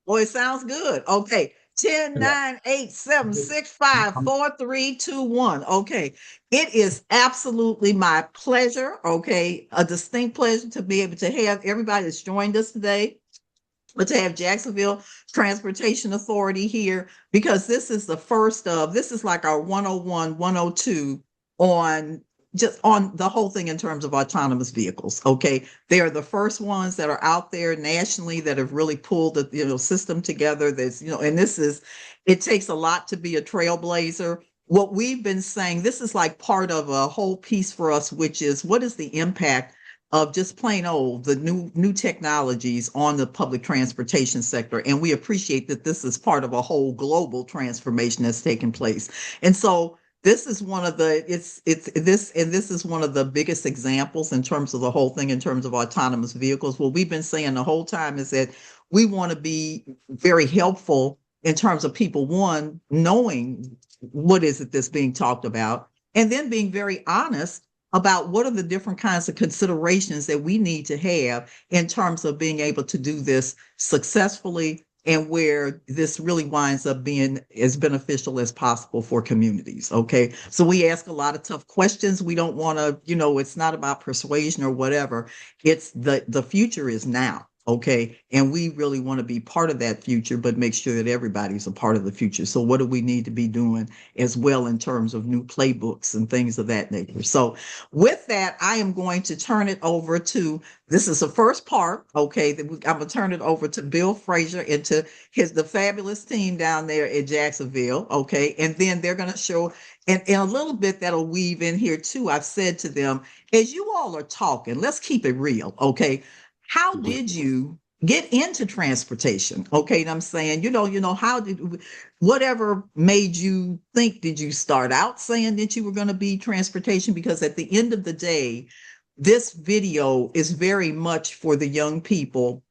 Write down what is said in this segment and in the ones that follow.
Oh, it sounds good. Okay. 10, Yeah. 9, 8, 7, 6, 5, 4, 3, 2, 1. Okay. It is absolutely my pleasure. Okay. A distinct pleasure to be able to have everybody that's joined us today, but to have Jacksonville Transportation Authority here, because this is the first of, this is like our 101, 102 on just on the whole thing in terms of autonomous vehicles. Okay. They are the first ones that are out there nationally that have really pulled the, system together. There's, and this is, it takes a lot to be a trailblazer. What we've been saying, this is like part of a whole piece for us, which is what is the impact of just plain old the new technologies on the public transportation sector. And we appreciate that this is part of a whole global transformation that's taking place. And so this is one of the this is one of the biggest examples in terms of the whole thing in terms of autonomous vehicles. What we've been saying the whole time is that we want to be very helpful in terms of people, one, knowing what is it that's being talked about, and then being very honest about what are the different kinds of considerations that we need to have in terms of being able to do this successfully and where this really winds up being as beneficial as possible for communities. Okay. So we ask a lot of tough questions. We don't want to, it's not about persuasion or whatever. It's the future is now. Okay. And we really want to be part of that future, but make sure that everybody's a part of the future. So what do we need to be doing as well in terms of new playbooks and things of that nature? So with that, I am going to turn it over to, this is the first part. Okay. I'm going to turn it over to Bill Frazier and to the fabulous team down there at Jacksonville. Okay. And then they're going to show, and a little bit that'll weave in here too. I've said to them, as you all are talking, let's keep it real. Okay. How did you get into transportation? Okay, and I'm saying, how did, whatever made you think, did you start out saying that you were going to be transportation? Because at the end of the day, this video is very much for the young people.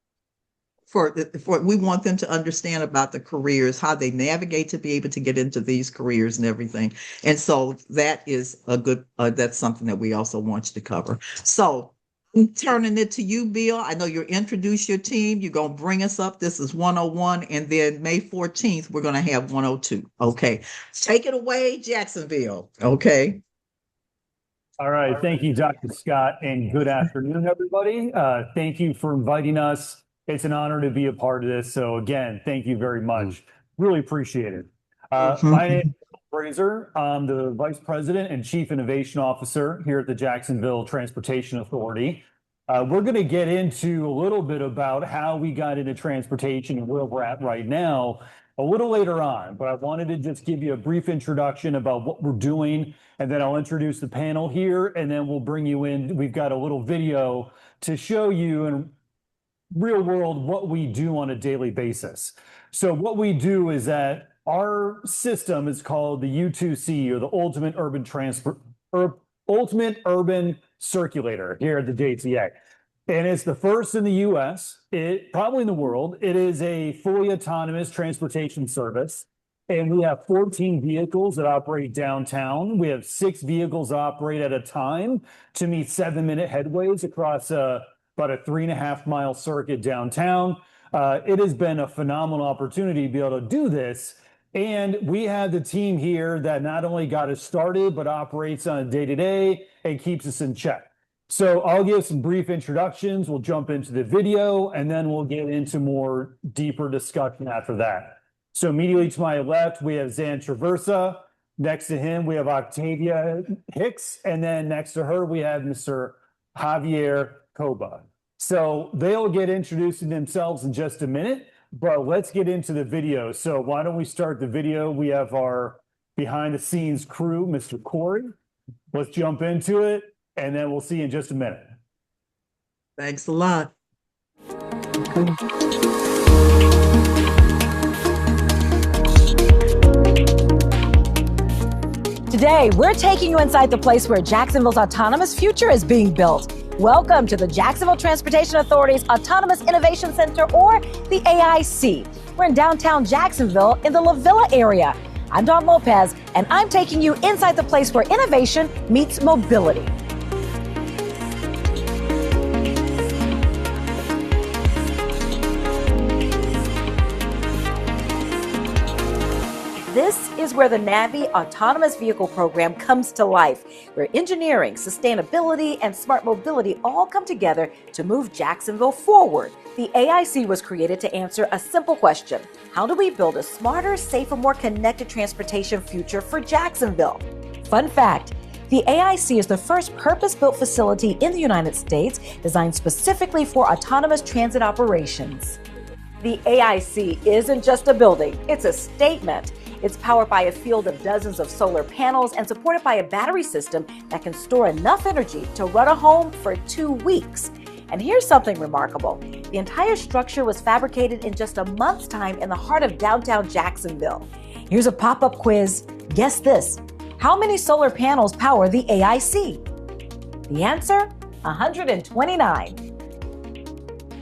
For we want them to understand about the careers, how they navigate to be able to get into these careers and everything. And so that is a good, that's something that we also want you to cover. So I'm turning it to you, Bill. I know you'll introduce your team. You're going to bring us up. This is 101. And then May 14th, we're going to have 102. Okay. Take it away, Jacksonville. Okay. All right. Thank you, Dr. Scott, and good afternoon, everybody. Thank you for inviting us. It's an honor to be a part of this. So again, thank you very much. Really appreciate it. My name is Bill Frazier. I'm the Vice President and Chief Innovation Officer here at the Jacksonville Transportation Authority. We're going to get into a little bit about how we got into transportation and where we're at right now a little later on, but I wanted to just give you a brief introduction about what we're doing, and then I'll introduce the panel here, and then we'll bring you in. We've got a little video to show you in real world what we do on a daily basis. So what we do is that our system is called the U2C, or the Ultimate Urban Circulator here at the JTA. And it's the first in the US, probably in the world. It is a fully autonomous transportation service. And we have 14 vehicles that operate downtown. We have 6 vehicles operate at a time to meet 7-minute headways across about a 3.5-mile circuit downtown. It has been a phenomenal opportunity to be able to do this. And we have the team here that not only got us started, but operates on a day-to-day and keeps us in check. So I'll give some brief introductions. We'll jump into the video, and then we'll get into more deeper discussion after that. So immediately to my left, we have Zan Traversa. Next to him, we have Octavia Hicks. And then next to her, we have Mr. Javier Coba. So they'll get introducing themselves in just a minute, but let's get into the video. So why don't we start the video? We have our behind the scenes crew, Mr. Corey. Let's jump into it, and then we'll see you in just a minute. Thanks a lot. Today, we're taking you inside the place where Jacksonville's autonomous future is being built. Welcome to the Jacksonville Transportation Authority's Autonomous Innovation Center, or the AIC. We're in downtown Jacksonville in the La Villa area. I'm Dawn Lopez, and I'm taking you inside the place where innovation meets mobility. is where the NAVI autonomous vehicle program comes to life, where engineering, sustainability, and smart mobility all come together to move Jacksonville forward. The AIC was created to answer a simple question: how do we build a smarter, safer, more connected transportation future for Jacksonville? Fun fact: the AIC is the first purpose-built facility in the United States designed specifically for autonomous transit operations. The AIC isn't just a building, it's a statement. It's powered by a field of dozens of solar panels and supported by a battery system that can store enough energy to run a home for 2 weeks. And here's something remarkable. The entire structure was fabricated in just a month's time in the heart of downtown Jacksonville. Here's a pop-up quiz. Guess this. How many solar panels power the AIC? The answer? 129.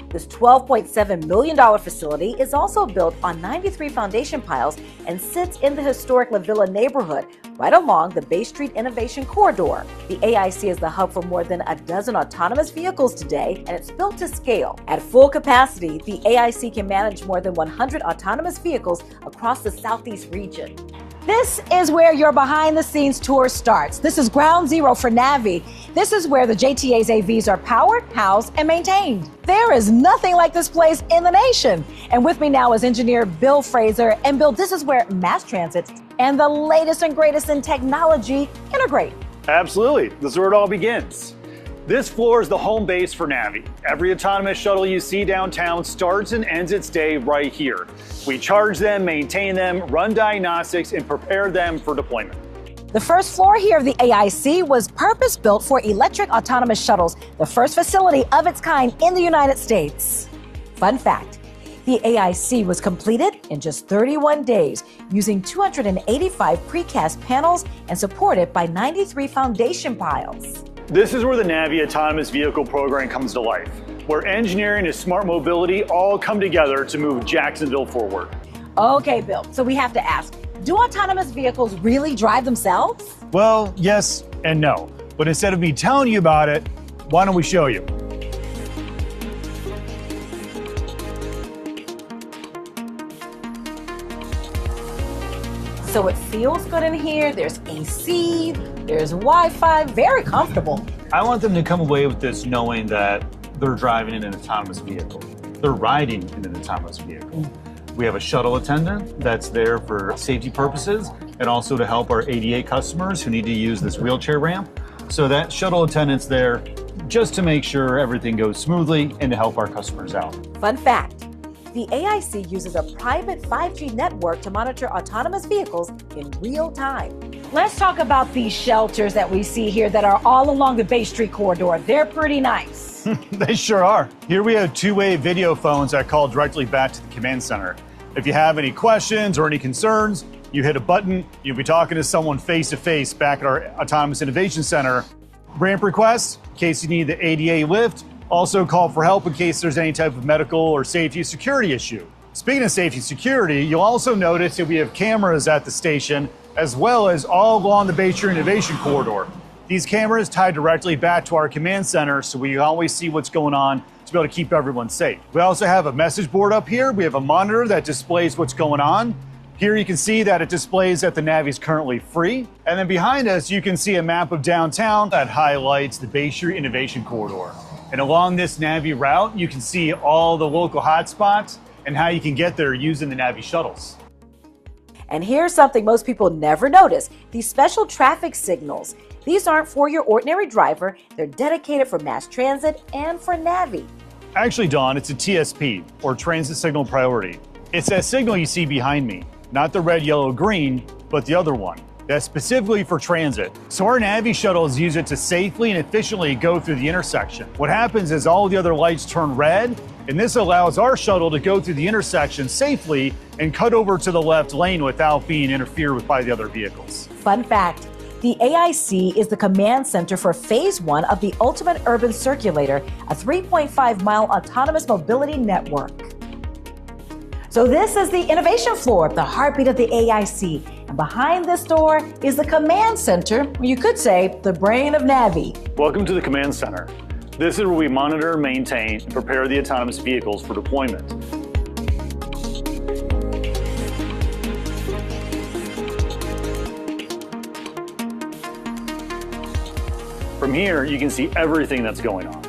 This $12.7 million facility is also built on 93 foundation piles and sits in the historic La Villa neighborhood, right along the Bay Street Innovation Corridor. The AIC is the hub for more than a dozen autonomous vehicles today, and it's built to scale. At full capacity, the AIC can manage more than 100 autonomous vehicles across the Southeast region. This is where your behind-the-scenes tour starts. This is ground zero for NAVI. This is where the JTA's AVs are powered, housed, and maintained. There is nothing like this place in the nation. And with me now is engineer Bill Fraser. And Bill, this is where mass transit and the latest and greatest in technology integrate. Absolutely. This is where it all begins. This floor is the home base for NAVI. Every autonomous shuttle you see downtown starts and ends its day right here. We charge them, maintain them, run diagnostics, and prepare them for deployment. The first floor here of the AIC was purpose-built for electric autonomous shuttles, the first facility of its kind in the United States. Fun fact, the AIC was completed in just 31 days using 285 precast panels and supported by 93 foundation piles. This is where the NAVI autonomous vehicle program comes to life, where engineering and smart mobility all come together to move Jacksonville forward. Okay, Bill, so we have to ask, do autonomous vehicles really drive themselves? Well, yes and no. But instead of me telling you about it, why don't we show you? So it feels good in here. There's AC, there's Wi-Fi, very comfortable. I want them to come away with this knowing that they're driving in an autonomous vehicle. They're riding in an autonomous vehicle. We have a shuttle attendant that's there for safety purposes and also to help our ADA customers who need to use this wheelchair ramp. So that shuttle attendant's there just to make sure everything goes smoothly and to help our customers out. Fun fact, the AIC uses a private 5G network to monitor autonomous vehicles in real time. Let's talk about these shelters that we see here that are all along the Bay Street corridor. They're pretty nice. They sure are. Here we have two-way video phones that call directly back to the command center. If you have any questions or any concerns, you hit a button, you'll be talking to someone face-to-face back at our Autonomous Innovation Center. Ramp requests, in case you need the ADA lift. Also call for help in case there's any type of medical or safety security issue. Speaking of safety security, you'll also notice that we have cameras at the station as well as all along the Bay Street Innovation Corridor. These cameras tie directly back to our command center so we always see what's going on to be able to keep everyone safe. We also have a message board up here. We have a monitor that displays what's going on. Here you can see that it displays that the NAVI is currently free. And then behind us, you can see a map of downtown that highlights the Bay Street Innovation Corridor. And along this NAVI route, you can see all the local hotspots and how you can get there using the NAVI shuttles. And here's something most people never notice, these special traffic signals. These aren't for your ordinary driver. They're dedicated for mass transit and for NAVI. Actually, Dawn, it's a TSP, or Transit Signal Priority. It's that signal you see behind me, not the red, yellow, green, but the other one. That's specifically for transit. So our NAVI shuttles use it to safely and efficiently go through the intersection. What happens is all the other lights turn red, and this allows our shuttle to go through the intersection safely and cut over to the left lane without being interfered with by the other vehicles. Fun fact, the AIC is the command center for Phase 1 of the Ultimate Urban Circulator, a 3.5-mile autonomous mobility network. So this is the innovation floor, the heartbeat of the AIC. And behind this door is the command center, or you could say the brain of NAVI. Welcome to the command center. This is where we monitor, maintain, and prepare the autonomous vehicles for deployment. here, you can see everything that's going on.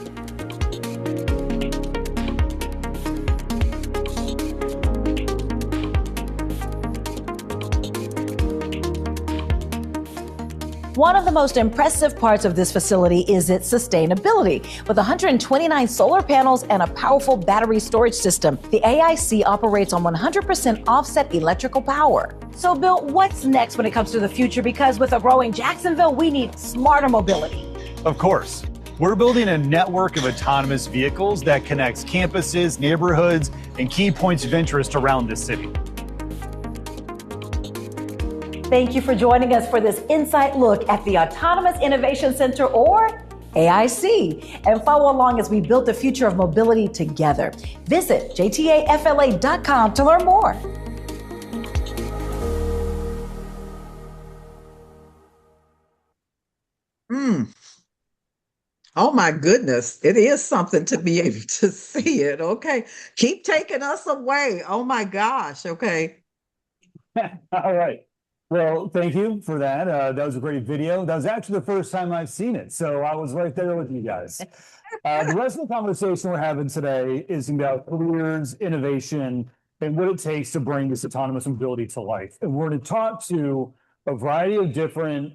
One of the most impressive parts of this facility is its sustainability. With 129 solar panels and a powerful battery storage system, the AIC operates on 100% offset electrical power. So, Bill, what's next when it comes to the future? Because with a growing Jacksonville, we need smarter mobility. Of course. We're building a network of autonomous vehicles that connects campuses, neighborhoods, and key points of interest around the city. Thank you for joining us for this insight look at the Autonomous Innovation Center, or AIC, and follow along as we build the future of mobility together. Visit jtafla.com to learn more. Oh my goodness, it is something to be able to see it. Okay, keep taking us away. Oh my gosh. Okay. All right. Well, thank you for that. That was a great video. That was actually the first time I've seen it, so I was right there with you guys. The rest of the conversation we're having today is about careers, innovation, and what it takes to bring this autonomous mobility to life. And we're going to talk to a variety of different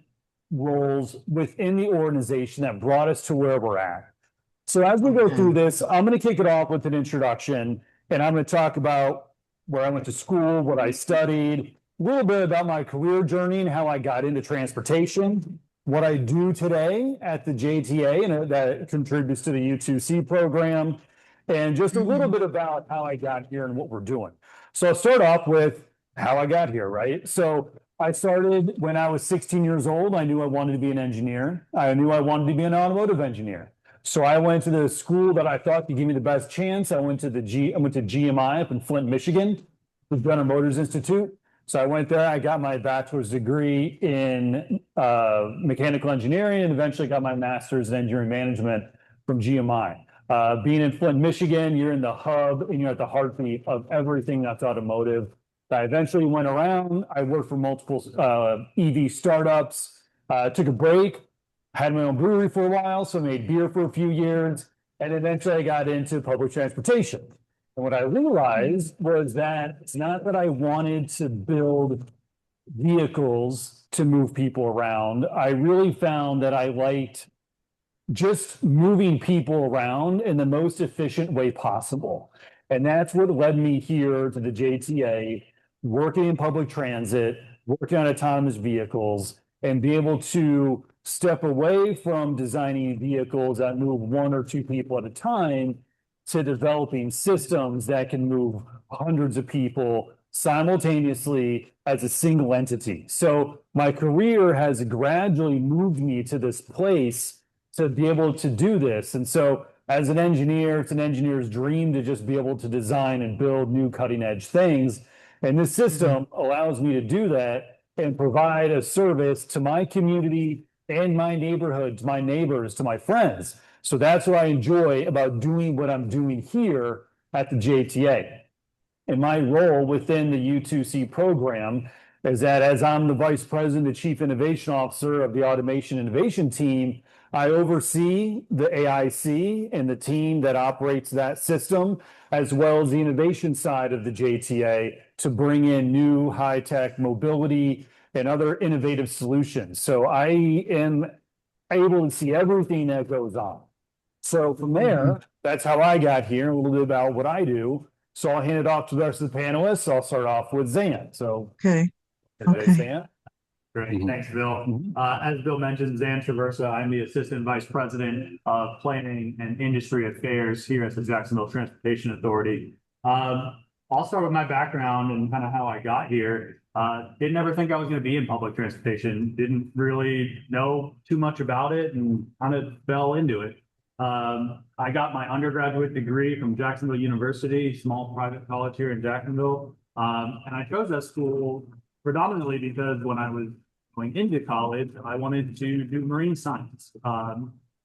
roles within the organization that brought us to where we're at. So as we go through this, I'm going to kick it off with an introduction, and I'm going to talk about where I went to school, what I studied, a little bit about my career journey and how I got into transportation, what I do today at the JTA, and that contributes to the U2C program, and just a little bit about how I got here and what we're doing. So I'll start off with how I got here, right? So I started when I was 16 years old. I knew I wanted to be an engineer. I knew I wanted to be an automotive engineer. So I went to the school that I thought could give me the best chance. I went to GMI up in Flint, Michigan, the General Motors Institute. So I went there, I got my bachelor's degree in mechanical engineering, and eventually got my master's in engineering management from GMI. Being in Flint, Michigan, you're in the hub and you're at the heartbeat of everything that's automotive. I eventually went around, I worked for multiple EV startups, took a break, had my own brewery for a while, so I made beer for a few years, and eventually I got into public transportation. And what I realized was that it's not that I wanted to build vehicles to move people around. I really found that I liked just moving people around in the most efficient way possible. And that's what led me here to the JTA, working in public transit, working on autonomous vehicles, and be able to step away from designing vehicles that move one or two people at a time to developing systems that can move hundreds of people simultaneously as a single entity. So my career has gradually moved me to this place to be able to do this. And so as an engineer, it's an engineer's dream to just be able to design and build new cutting edge things. And this system allows me to do that and provide a service to my community and my neighborhood, to my neighbors, to my friends. So that's what I enjoy about doing what I'm doing here at the JTA. And my role within the U2C program is that as I'm the Vice President and Chief Innovation Officer of the Automation Innovation Team, I oversee the AIC and the team that operates that system, as well as the innovation side of the JTA to bring in new high-tech mobility and other innovative solutions. So I am able to see everything that goes on. So from there, that's how I got here, a little bit about what I do. So I'll hand it off to the rest of the panelists. I'll start off with Zan. So, Zan. Great, thanks, Bill. As Bill mentioned, Zan Traversa, I'm the Assistant Vice President of Planning and Industry Affairs here at the Jacksonville Transportation Authority. I'll start with my background and kind of how I got here. Didn't ever think I was going to be in public transportation. Didn't really know too much about it and kind of fell into it. I got my undergraduate degree from Jacksonville University, small private college here in Jacksonville. And I chose that school predominantly because when I was going into college, I wanted to do marine science.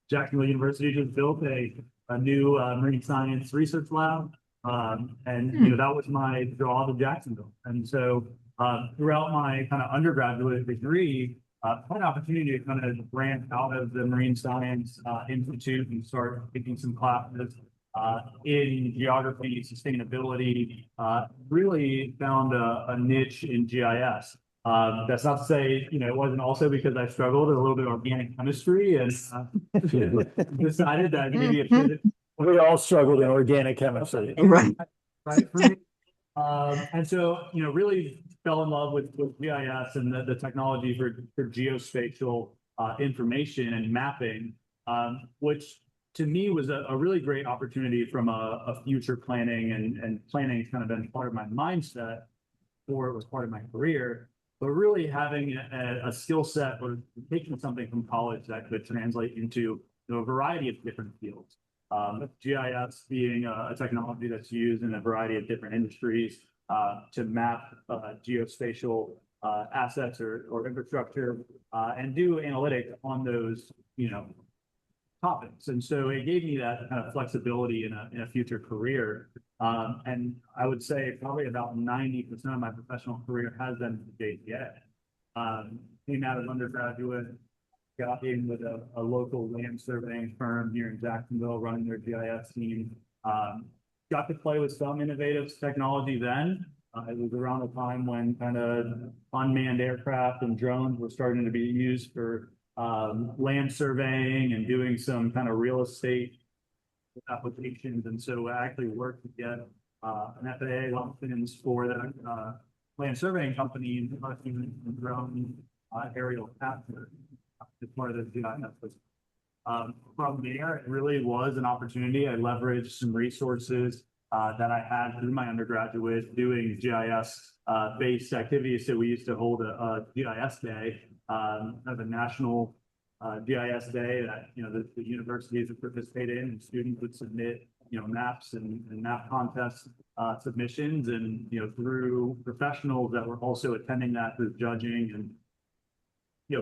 Jacksonville University just built a new marine science research lab. And you know, that was my draw to Jacksonville. And so throughout my kind of undergraduate degree, had an opportunity to kind of branch out of the Marine Science Institute and start taking some classes in geography, sustainability. Really found a niche in GIS. That's not to say, it wasn't also because I struggled a little bit with organic chemistry and decided that maybe it should. We all struggled in organic chemistry. Right. Right for me. And so, really fell in love with GIS and the technology for geospatial information and mapping, which to me was a really great opportunity from a future planning and planning has kind of been part of my mindset, or it was part of my career, but really having a skill set or taking something from college that could translate into a variety of different fields. GIS being a technology that's used in a variety of different industries to map geospatial assets or infrastructure and do analytics on those, topics. And so it gave me that kind of flexibility in a future career. And I would say probably about 90% of my professional career has been with JTA. Came out of undergraduate, got in with a local land surveying firm here in Jacksonville, running their GIS team. Got to play with some innovative technology then. It was around the time when kind of unmanned aircraft and drones were starting to be used for land surveying and doing some kind of real estate applications. And so I actually worked to get an FAA license for that land surveying company and collecting drone aerial capture as part of the GIS. From there, it really was an opportunity. I leveraged some resources that I had through my undergraduate doing GIS based activities. So we used to hold a GIS day, kind of a national GIS day that the universities would participate in, and students would submit maps and map contest submissions, and through professionals that were also attending that through judging and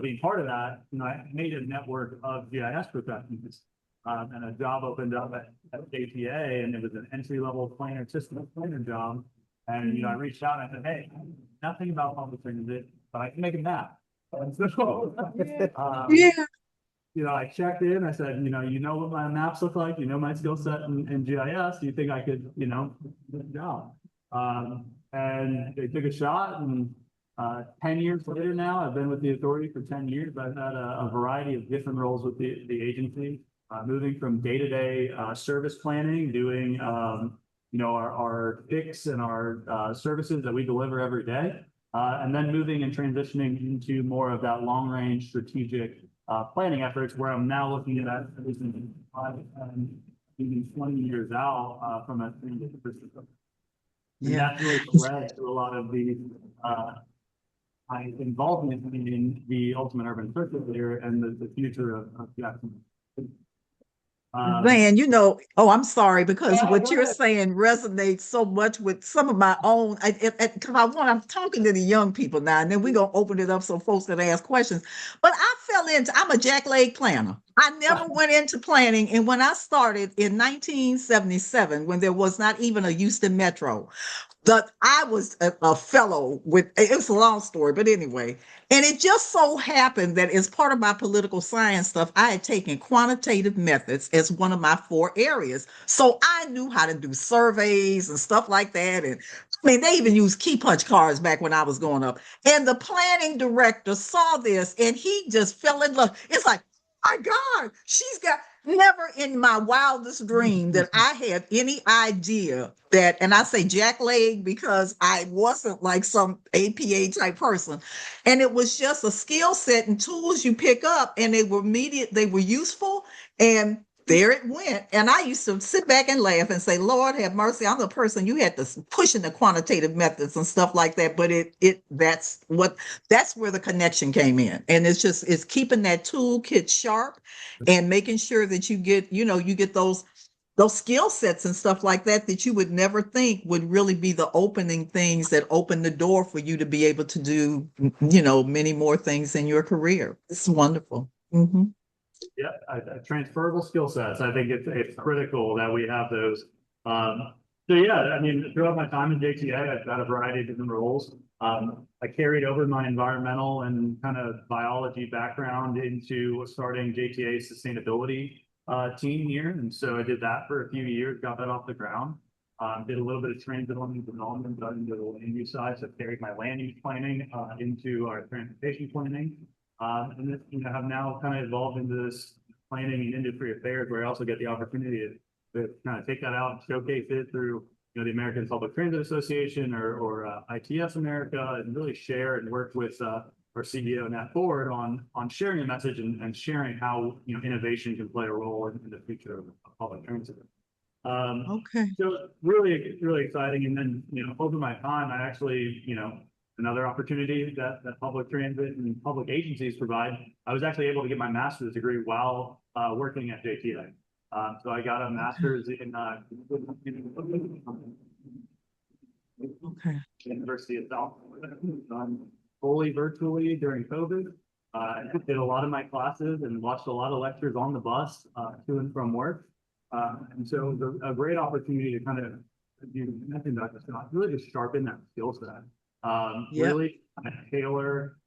being part of that, I made a network of GIS professionals. And a job opened up at JTA, and it was an entry-level planner, system planner job. And I reached out and I said, "Hey, nothing about publishing it, but I can make a map." And so, I checked in. I said, "You know what my maps look like. You know my skill set in GIS. Do you think I could, do the job?" And they took a shot, and 10 years later now, I've been with the authority for 10 years. I've had a variety of different roles with the agency. Moving from day-to-day service planning, doing our fix and our services that we deliver every day, and then moving and transitioning into more of that long-range strategic planning efforts, where I'm now looking at everything 5, 10, even 20 years out from a transition perspective. And that's really led to a lot of the my involvement in the ultimate urban circulator and the future of Jacksonville. Man, I'm sorry, because what you're saying resonates so much with some of my own. I'm talking to the young people now, and then we're gonna open it up so folks can ask questions. But I'm a jackleg planner. I never went into planning, and when I started in 1977, when there was not even a Houston Metro, that I was a fellow with, it was a long story, but anyway, and it just so happened that as part of my political science stuff, I had taken quantitative methods as one of my 4 areas. So I knew how to do surveys and stuff like that. And I mean, they even used key punch cards back when I was growing up. And the planning director saw this and he just fell in love. It's like, my God, never in my wildest dream that I had any idea that, and I say jackleg because I wasn't like some APA type person. And it was just a skill set and tools you pick up, and they were useful. And there it went. And I used to sit back and laugh and say, Lord have mercy, I'm the person you had to push in the quantitative methods and stuff like that. But that's where the connection came in. And it's keeping that toolkit sharp and making sure that you get those skill sets and stuff like that you would never think would really be the opening things that open the door for you to be able to do, many more things in your career. It's wonderful. Mm-hmm. Yeah, transferable skill sets. I think it's critical that we have those. So yeah, I mean, throughout my time in JTA, I've got a variety of different roles. I carried over my environmental and kind of biology background into starting JTA's sustainability team here. And so I did that for a few years, got that off the ground. Did a little bit of transition development, got into the land use side, so carried my land use planning into our transportation planning. And then, have now kind of evolved into this planning and industry affairs where I also get the opportunity to kind of take that out and showcase it through the American Public Transit Association or ITS America, and really share and work with our CEO Nat Ford on sharing a message and sharing how innovation can play a role in the future of public transit. Okay. So really, really exciting. And then over my time, I actually another opportunity that public transit and public agencies provide. I was actually able to get my master's degree while working at JTA. So I got a master's in University of South Florida, fully virtually during COVID. Did a lot of my classes and watched a lot of lectures on the bus to and from work. And so it was a great opportunity to kind of, you mentioned Dr. Scott, really just sharpen that skill set. Really kind of tailor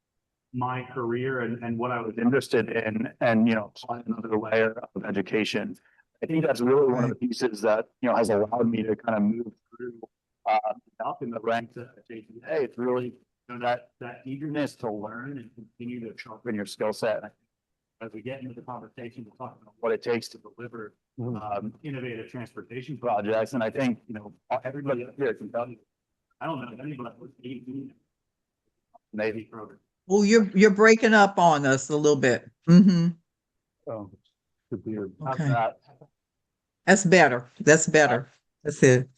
my career and what I was interested in, and apply another layer of education. I think that's really one of the pieces that has allowed me to kind of move through up in the ranks at JTA. It's really that eagerness to learn and continue to sharpen your skill set. As we get into the conversation, we'll talk about what it takes to deliver innovative transportation projects. And I think everybody up here can tell you, I don't know anybody with NAVI program. Well, you're breaking up on us a little bit. Mm-hmm. Oh, okay. That's better. That's better. That's it.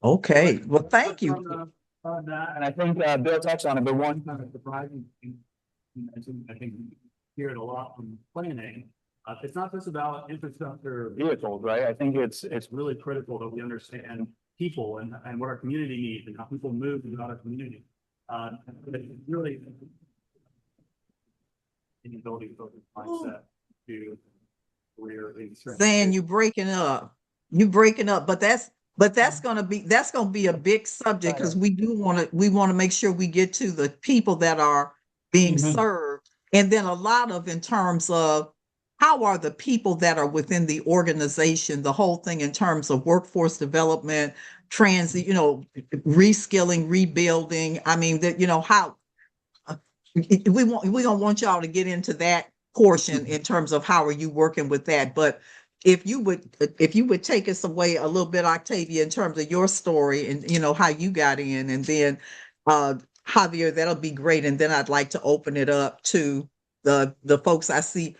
Okay. Well, thank you. On that, and I think Bill touched on it, but one kind of surprising thing you mentioned, I think you hear it a lot from planning. It's not just about infrastructure vehicles, right? I think it's really critical that we understand people and what our community needs and how people move throughout our community. It's really an ability to focus mindset to career. Saying you're breaking up, but that's going to be a big subject, because we want to make sure we get to the people that are being served, and then a lot of in terms of how are the people that are within the organization, the whole thing in terms of workforce development, transit, reskilling, rebuilding. I mean that how we don't want y'all to get into that portion in terms of how are you working with that, but if you would take us away a little bit, Octavia, in terms of your story and how you got in, and then Javier, that'll be great. And then I'd like to open it up to the folks. I see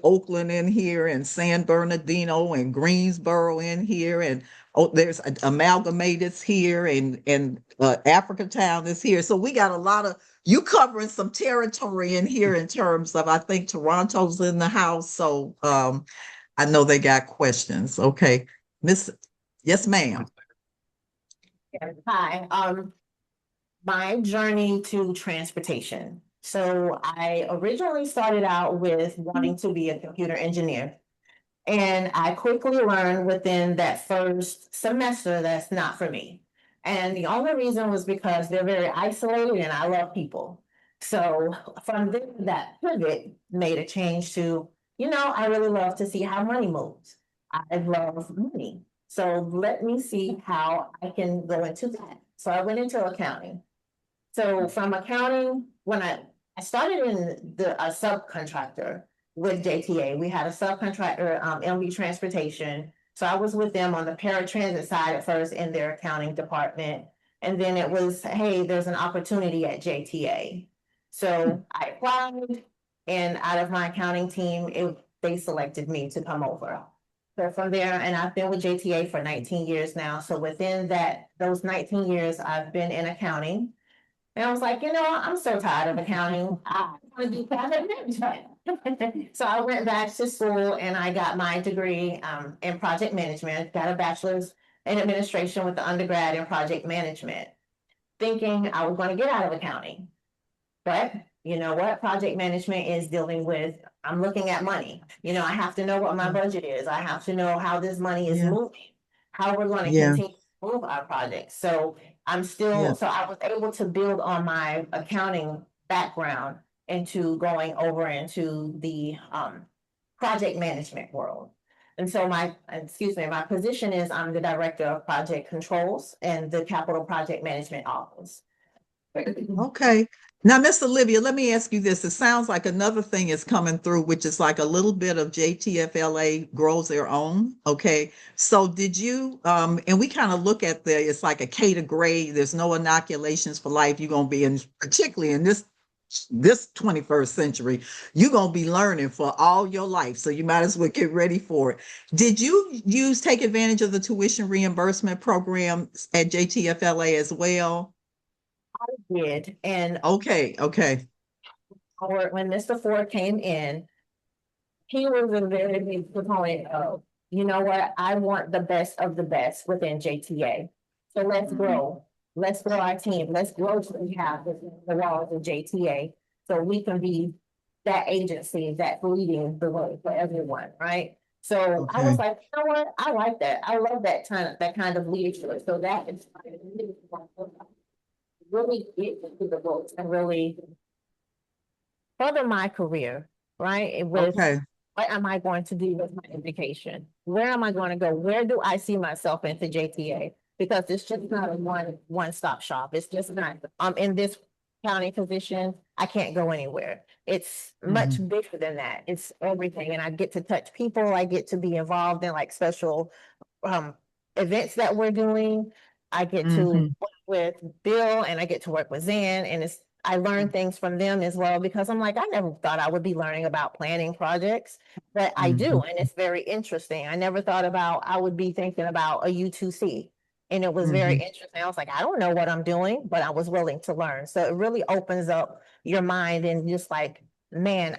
Oakland in here, and San Bernardino and Greensboro in here, and there's Amalgamated's here, and Africatown is here. So we got a lot of you covering some territory in here in terms of, I think Toronto's in the house. So I know they got questions. Okay, yes, ma'am. Hi. My journey to transportation. So I originally started out with wanting to be a computer engineer. And I quickly learned within that first semester that's not for me. And the only reason was because they're very isolated and I love people. So from there, that pivot made a change to, I really love to see how money moves. I love money. So let me see how I can go into that. So I went into accounting. So from accounting, when I started in a subcontractor with JTA, we had a subcontractor, NAVI Transportation. So I was with them on the paratransit side at first in their accounting department. And then it was, hey, there's an opportunity at JTA. So I applied, and out of my accounting team, they selected me to come over. So from there, and I've been with JTA for 19 years now. So within those 19 years, I've been in accounting. And I was like, I'm so tired of accounting. I want to do project management. So I went back to school and I got my degree in project management, got a bachelor's in administration with the undergrad in project management, thinking I was going to get out of accounting. But you know what? Project management is dealing with, I'm looking at money. I have to know what my budget is. I have to know how this money is moving, how we're going to continue to all of our projects. So I'm Yeah. still, so I was able to build on my accounting background into going over into the project management world. And so my position is I'm the director of project controls and the capital project management office. Okay. Now, Miss Olivia, let me ask you this. It sounds like another thing is coming through, which is like a little bit of JTFLA grows their own. Okay. So did you, and we kind of look at it's like a K to grade. There's no inoculations for life. You're going to be in, particularly in this 21st century, you're going to be learning for all your life. So you might as well get ready for it. Did you take advantage of the tuition reimbursement program at JTFLA as well? Did, and Okay. when Mr. Ford came in, he was a very big proponent of, you know what, I want the best of the best within JTA. So let's grow. Let's grow our team. Let's grow what we have within the walls of JTA. So we can be that agency that's leading the way for everyone, right? So I was Okay. like, you know what? I like that. I love that kind of leadership. So that is really get into the books and really further my career, right? With Okay. what am I going to do with my education? Where am I going to go? Where do I see myself into JTA? Because it's just not a one-stop shop. It's just not, I'm in this county position, I can't go anywhere. It's much bigger than that. It's everything. And I get to touch people. I get to be involved in like special events that we're doing. I get to work with Bill and I get to work with Zan, and I learn things from them as well, because I'm like, I never thought I would be learning about planning projects, but I do. And it's very interesting. I never thought I would be thinking about a U2C. And it was very interesting. I was like, I don't know what I'm doing, but I was willing to learn. So it really opens up your mind and just like, man,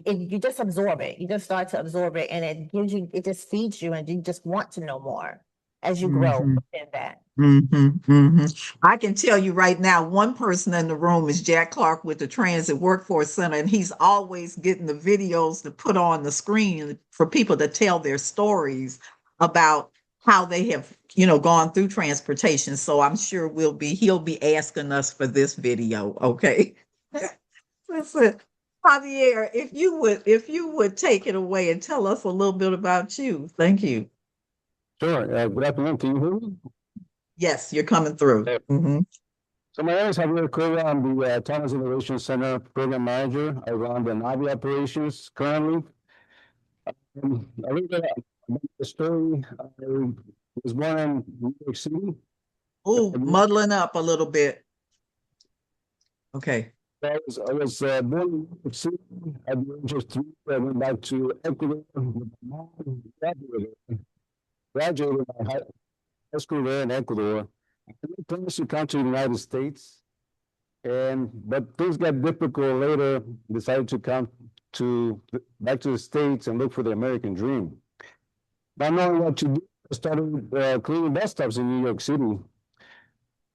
you just absorb it. You just start to absorb it, and it just feeds you, and you just want to know more as you grow within that. I can tell you right now, one person in the room is Jack Clark with the Transit Workforce Center, and he's always getting the videos to put on the screen for people to tell their stories about how they have, gone through transportation. So I'm sure he'll be asking us for this video. Okay. Listen, Javier, if you would take it away and tell us a little bit about you. Thank you. Sure. Good afternoon. Can you hear me? Yes, you're coming through. So my name is Javier Cueva. I'm the Autonomous Innovation Center Program Manager. I run the NAVI operations currently. A little bit about the story. I was born in New York City. Oh, muddling up a little bit. Okay. I was born in New York City. At the age of 3, I went back to Ecuador with my mom, graduated my high school there in Ecuador. I had plans to come to the United States, but things got difficult later. Decided to come back to the States and look for the American dream. Not knowing what to do, I started cleaning bus stops in New York City.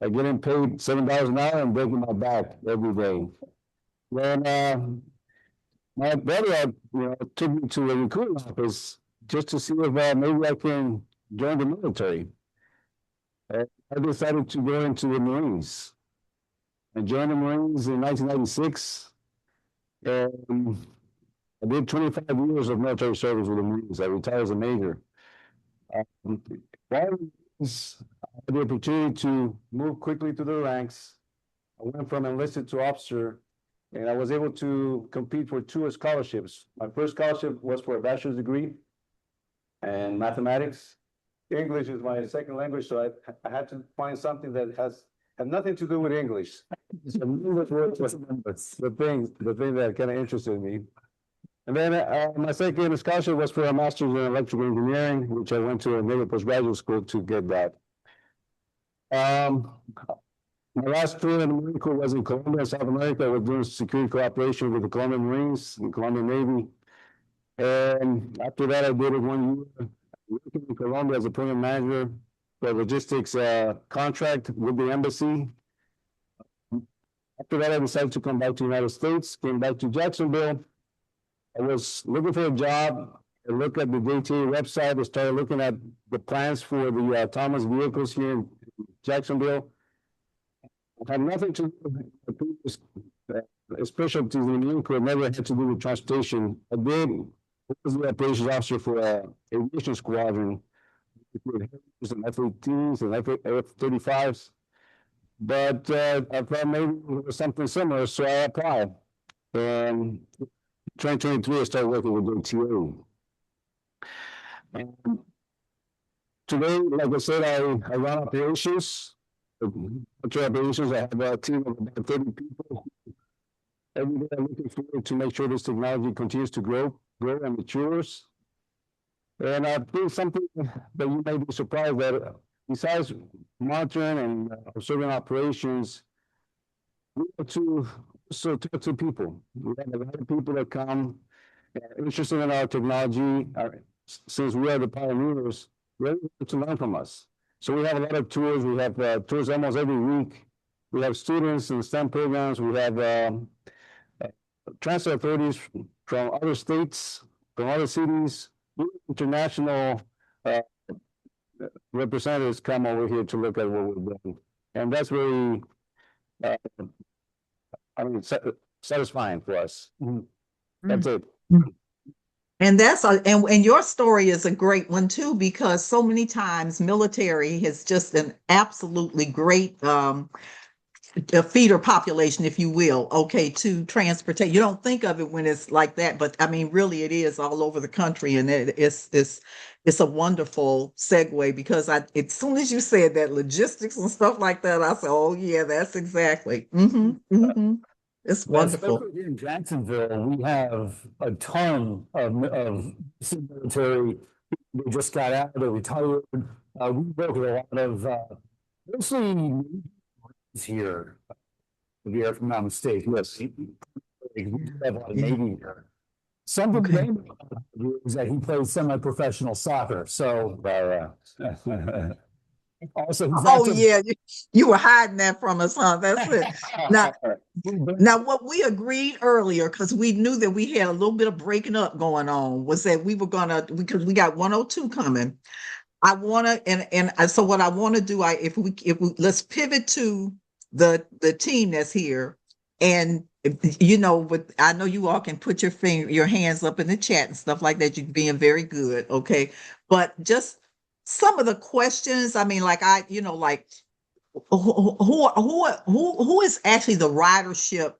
I getting paid $7 an hour and breaking my back every day. Then my brother, took me to a recruiting office just to see if maybe I can join the military. I decided to go into the Marines. I joined the Marines in 1996. And I did 25 years of military service with the Marines. I retired as a major. While I had the opportunity to move quickly through the ranks. I went from enlisted to officer, and I was able to compete for 2 scholarships. My first scholarship was for a bachelor's degree in mathematics. English is my second language, so I had to find something that had nothing to do with English. So English was the thing that kind of interested me. And then my second scholarship was for a master's in electrical engineering, which I went to a Naval postgraduate school to get that. My last tour in the Marine Corps was in Colombia, South America. I was doing security cooperation with the Colombian Marines and Colombian Navy. And after that, I did it 1 year working in Colombia as a program manager for a logistics contract with the embassy. After that, I decided to come back to the United States, came back to Jacksonville. I was looking for a job. I looked at the JTA website. I started looking at the plans for the autonomous vehicles here Jacksonville. Had nothing to do with the previous specialties in the Marine Corps, never had to do with transportation. I did was the operations officer for aviation squadron with and F-18s and F-35s. But I thought maybe it was something similar, so I applied. And 2023, I started working with ATA. And today, like I said, I run operations. Operations. I have a team of about 30 people. Every day I'm looking forward to make sure this technology continues to grow and matures. And I think something that you may be surprised that besides monitoring and observing operations, we have to talk to people. We have a lot of people that come interested in our technology. Since we are the pioneers, they're able to learn from us. So we have a lot of tours. We have tours almost every week. We have students in STEM programs. We have transit authorities from other states, from other cities. International representatives come over here to look at what we're doing. And that's really, satisfying for us. That's it. And and your story is a great one too, because so many times military has just an absolutely great a feeder population, if you will, okay, to transportation. You don't think of it when it's like that, but I mean, really it is all over the country. And it's a wonderful segue, because as soon as you said that logistics and stuff like that, I said, oh yeah, that's exactly. It's wonderful. Especially here in Jacksonville, we have a ton of military. They just got out, they retired. We work with a lot of mostly here, if I'm not mistaken. Yes, we have a lot of Navy here. Something is that he plays semi-professional soccer. So also, yeah, you were hiding that from us, huh? That's it. Now, what we agreed earlier, because we knew that we had a little bit of breaking up going on, was that we were because we got 102 coming. I want to, so what I want to do, if we let's pivot to the team that's here, and I know you all can put your hands up in the chat and stuff like that. You're being very good, okay? But just some of the questions, I mean, like who is actually the ridership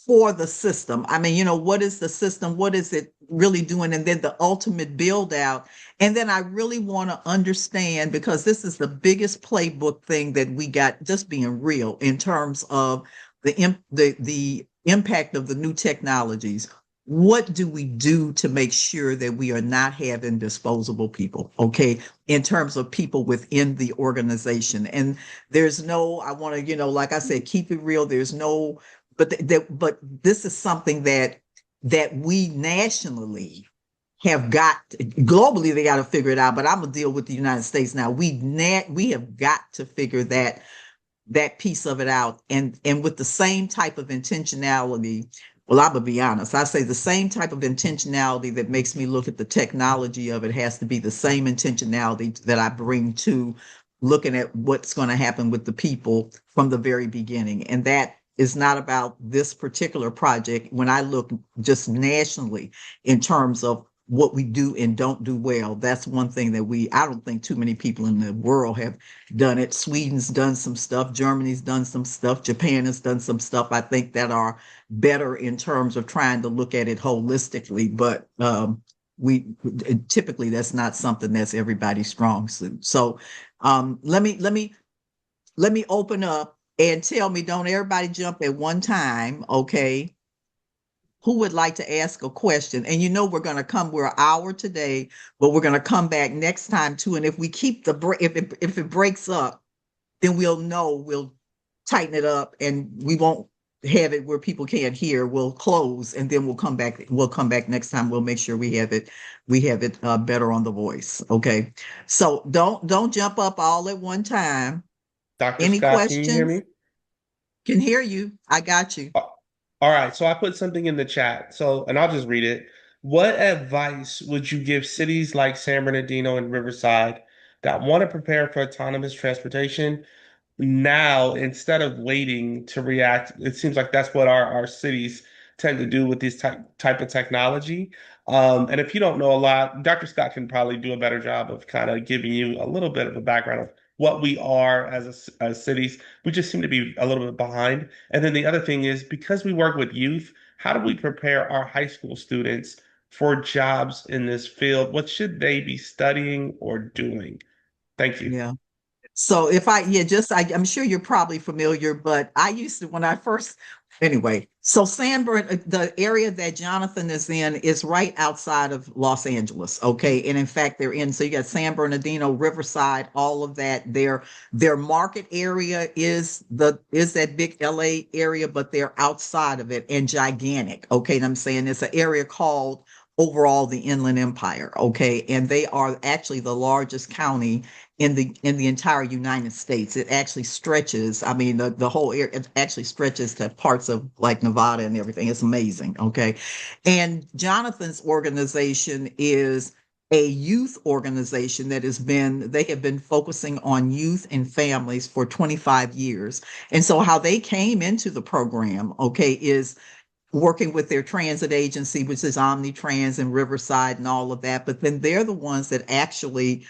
for the system? I mean, what is the system? What is it really doing? And then the ultimate build out. And then I really want to understand, because this is the biggest playbook thing that we got, just being real in terms of the impact of the new technologies. What do we do to make sure that we are not having disposable people, okay, in terms of people within the organization? And there's no, I want to, like I said, keep it real. There's no, but this is something that we nationally have got, globally they got to figure it out, but I'm gonna deal with the United States now. We have got to figure that piece of it out, and with the same type of intentionality. Well, I'm gonna be honest. I say the same type of intentionality that makes me look at the technology of it has to be the same intentionality that I bring to looking at what's going to happen with the people from the very beginning. And that is not about this particular project. When I look just nationally in terms of what we do and don't do well, that's one thing that I don't think too many people in the world have done it. Sweden's done some stuff. Germany's done some stuff. Japan has done some stuff, I think, that are better in terms of trying to look at it holistically. But we typically, that's not something that's everybody's strong suit. So let me open up and tell me, don't everybody jump at one time, okay? Who would like to ask a question? And we're going to we're an hour today, but we're going to come back next time too. And if we keep if it breaks up, then we'll tighten it up, and we won't have it where people can't hear. We'll close, and then we'll come back next time. We'll make sure we have it better on the voice. Okay. So don't jump up all at one time. Dr. Any Scott, questions? can you hear me? Can hear you. I got you. All right, so I put something in the chat. And I'll just read it. What advice would you give cities like San Bernardino and Riverside that want to prepare for autonomous transportation now instead of waiting to react. It seems like that's what our cities tend to do with this type of technology. And if you don't know a lot, Dr. Scott can probably do a better job of kind of giving you a little bit of a background of what we are as cities. We just seem to be a little bit behind. And then the other thing is because we work with youth, how do we prepare our high school students for jobs in this field? What should they be studying or doing? Thank you. Yeah. So I'm sure you're probably familiar, but I used to, when I first, anyway, so the area that Jonathan is in is right outside of Los Angeles. Okay. And in fact, so you got San Bernardino, Riverside, all of that. Their market area is that big LA area, but they're outside of it and gigantic. Okay. And I'm saying it's an area called overall the Inland Empire. Okay. And they are actually the largest county in the entire United States. It actually stretches, I mean, the whole area, it actually stretches to parts of like Nevada and everything. It's amazing. Okay. And Jonathan's organization is a youth organization they have been focusing on youth and families for 25 years. And so how they came into the program, okay, is working with their transit agency, which is Omnitrans and Riverside and all of that. But then they're the ones that actually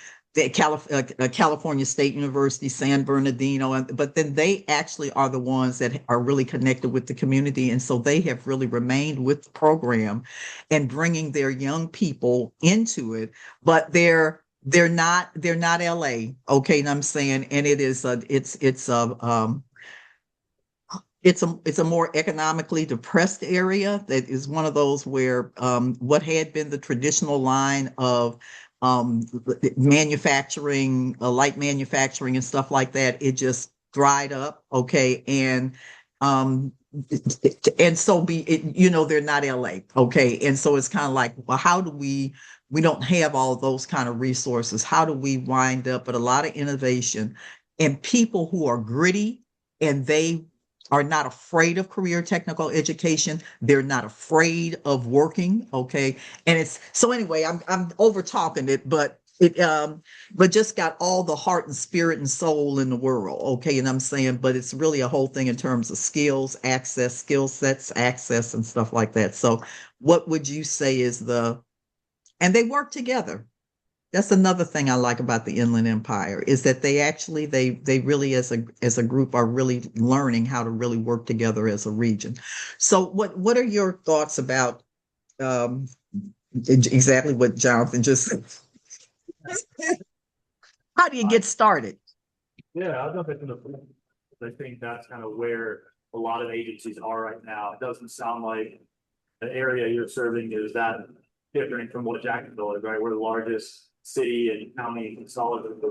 California State University, San Bernardino, but then they actually are the ones that are really connected with the community. And so they have really remained with the program and bringing their young people into it, but they're not LA. Okay. And I'm saying, and it's a more economically depressed area that is one of those where what had been the traditional line of manufacturing, light manufacturing and stuff like that, it just dried up. Okay. And they're not LA. Okay. And so it's kind of like, well, how do we don't have all those kind of resources. How do we wind up with a lot of innovation and people who are gritty and they are not afraid of career technical education. They're not afraid of working. Okay. And it's so anyway, I'm over talking it, but just got all the heart and spirit and soul in the world. Okay. And I'm saying, but it's really a whole thing in terms of skills, access, skill sets, access, and stuff like that. So what would you say and they work together. That's another thing I like about the Inland Empire is that they really as a group are really learning how to really work together as a region. So what are your thoughts about exactly what Jonathan just said? How do you get started? Yeah, I'll jump into I think that's kind of where a lot of agencies are right now. It doesn't sound like the area you're serving is that different from what Jacksonville is, right? We're the largest city and county consolidated.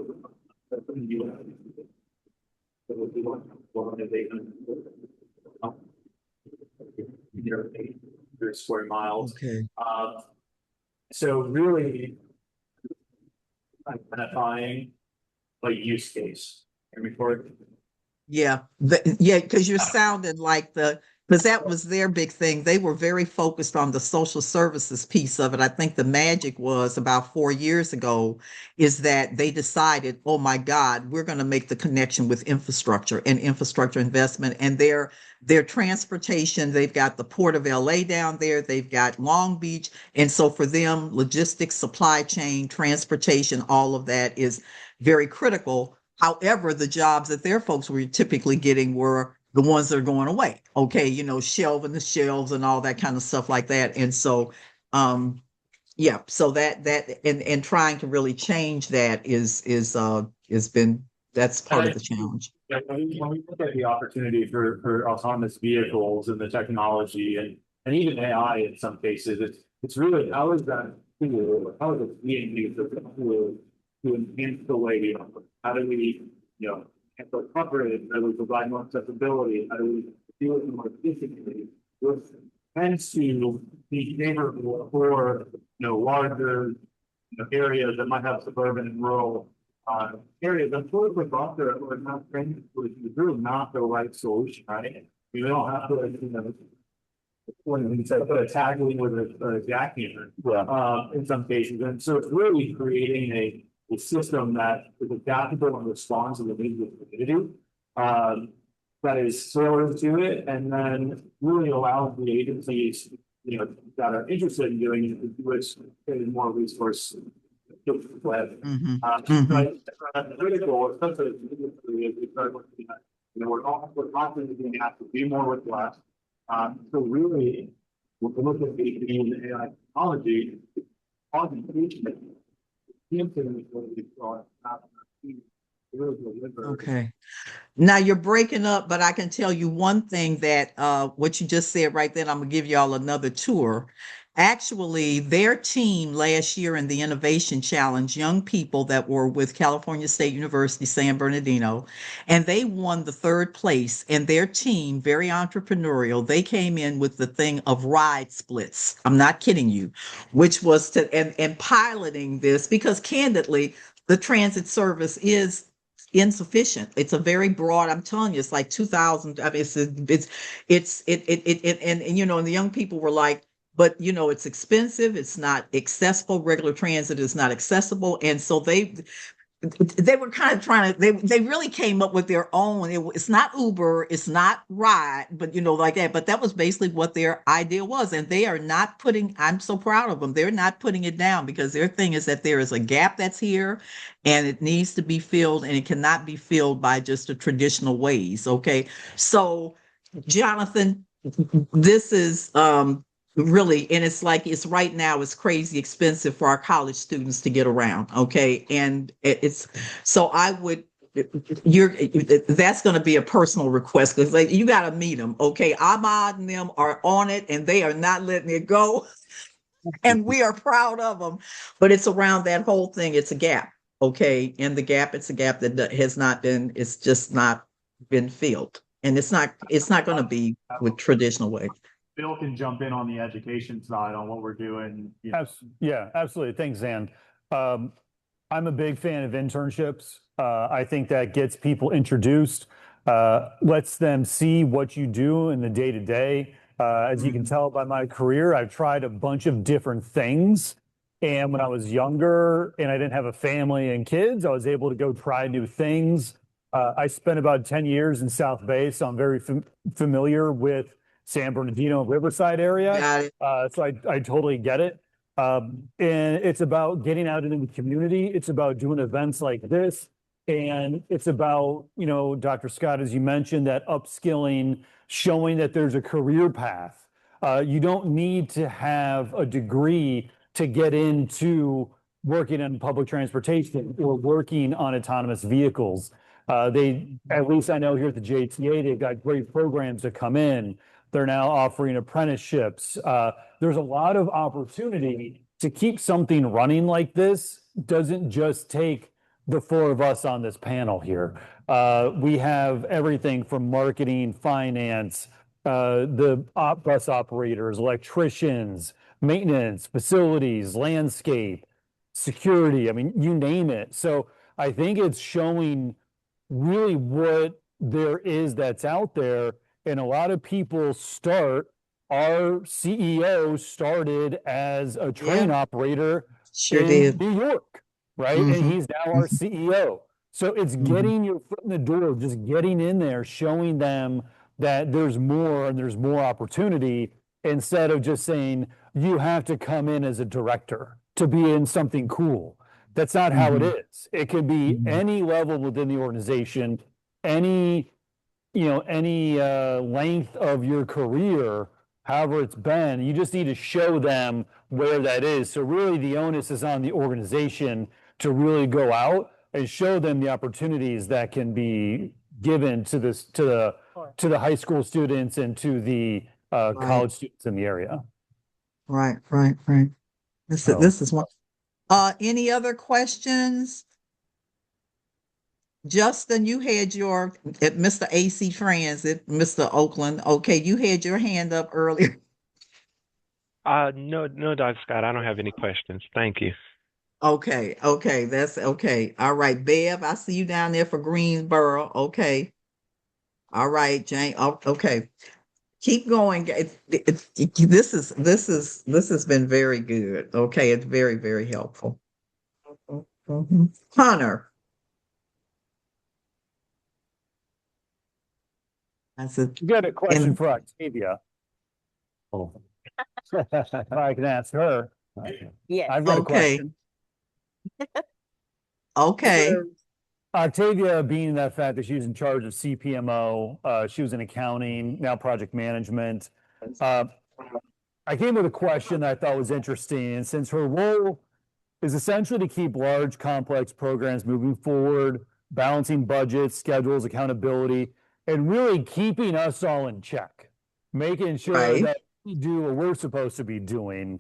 Square miles. Okay. So really identifying a use case. Yeah, because you're sounding like because that was their big thing. They were very focused on the social services piece of it. I think the magic was about 4 years ago is that they decided, oh my God, we're going to make the connection with infrastructure and infrastructure investment and their transportation. They've got the Port of LA down there. They've got Long Beach. And so for them, logistics, supply chain, transportation, all of that is very critical. However, the jobs that their folks were typically getting were the ones that are going away. Okay, shelving the shelves and all that kind of stuff like that. And so, so that and trying to really change that that's part of the challenge. Yeah, when we look at the opportunity for autonomous vehicles and the technology and even AI in some cases, it's really how is that tool, how is it being used as a tool to enhance the way we operate? How do we, handle coverage? How do we provide more accessibility? How do we do it more efficiently? Which tends to be favorable for larger areas that might have suburban and rural areas. That's sort of about there or not training solution is really not the right solution, right? We don't have to when we say put a tag with a jackhammer in some cases. And so it's really creating a a system that is adaptable and responds to the needs of the community. That is tailored to it, and then really allows the agencies, that are interested in doing it to do it in more resource. Mhm. Critical, especially as we start looking at, we're constantly being asked to do more with less. So really, when we look at the AI technology, Okay. Now you're breaking up, but I can tell you one thing that what you just said right then, I'm gonna give y'all another tour. Actually, their team last year in the Innovation Challenge, young people that were with California State University, San Bernardino, and they won the third place. And their team, very entrepreneurial, they came in with the thing of ride splits. I'm not kidding you, which was to and piloting this because candidly, the transit service is insufficient. It's a very broad, I'm telling you, it's like 2000. I mean, and the young people were like, but it's expensive, it's not accessible, regular transit is not accessible. And so they were kind of trying to they really came up with their own. It's not Uber, it's not Ride, but like that. But that was basically what their idea was, and they are not putting. I'm so proud of them. They're not putting it down because their thing is that there is a gap that's here, and it needs to be filled, and it cannot be filled by just the traditional ways. Okay, so Jonathan, this is really, and it's like it's right now it's crazy expensive for our college students to get around. Okay, and it's so I would that's going to be a personal request because like you got to meet them. Okay, Ahmad and them are on it and they are not letting it go, and we are proud of them. But it's around that whole thing. It's a gap. Okay, and the gap, it's a gap that has not been. It's just not been filled, and it's not going to be with traditional ways. Bill can jump in on the education side on what we're doing. Yeah, absolutely. Thanks, Zan. I'm a big fan of internships. I think that gets people introduced, lets them see what you do in the day to day. As you can tell by my career, I've tried a bunch of different things. And when I was younger and I didn't have a family and kids, I was able to go try new things. I spent about 10 years in South Bay, so I'm very familiar with San Bernardino, Riverside area. So I totally get it. And it's about getting out into the community. It's about doing events like this. And it's about, Dr. Scott, as you mentioned, that upskilling, showing that there's a career path. You don't need to have a degree to get into working on public transportation or working on autonomous vehicles. At least I know here at the JTA, they've got great programs to come in. They're now offering apprenticeships. There's a lot of opportunity to keep something running like this. Doesn't just take the four of us on this panel here. We have everything from marketing, finance, the bus operators, electricians, maintenance, facilities, landscape, security. I mean, you name it. So I think it's showing really what there is that's out there. And a lot of people our CEO started as a train operator in New York, right? And he's now our CEO. So it's getting your foot in the door, just getting in there, showing them that there's more and there's more opportunity instead of just saying you have to come in as a director to be in something cool. That's not how it is. It could be any level within the organization, any length of your career, however it's been. You just need to show them where that is. So really the onus is on the organization to really go out and show them the opportunities that can be given to the high school students and to the college students in the area. Right. This is one. Any other questions? Justin, you had your at Mr. AC Transit, Mr. Oakland. Okay, you had your hand up earlier. No, Dr. Scott, I don't have any questions. Thank you. Okay, that's okay. All right, Bev, I see you down there for Greensboro. Okay. All right, Jane. Oh, okay. Keep going. This has been very good. Okay, it's very, very helpful. Hunter. That's a, You got a question and for Octavia. Oh. I can ask her. Yes. I've got a okay, question. okay, So, Octavia, being that fact that she was in charge of CPMO, she was in accounting, now project management. Uh, I came with a question that I thought was interesting, and since her role is essentially to keep large, complex programs moving forward, balancing budgets, schedules, accountability, and really keeping us all in check, making sure right. that we do what we're supposed to be doing.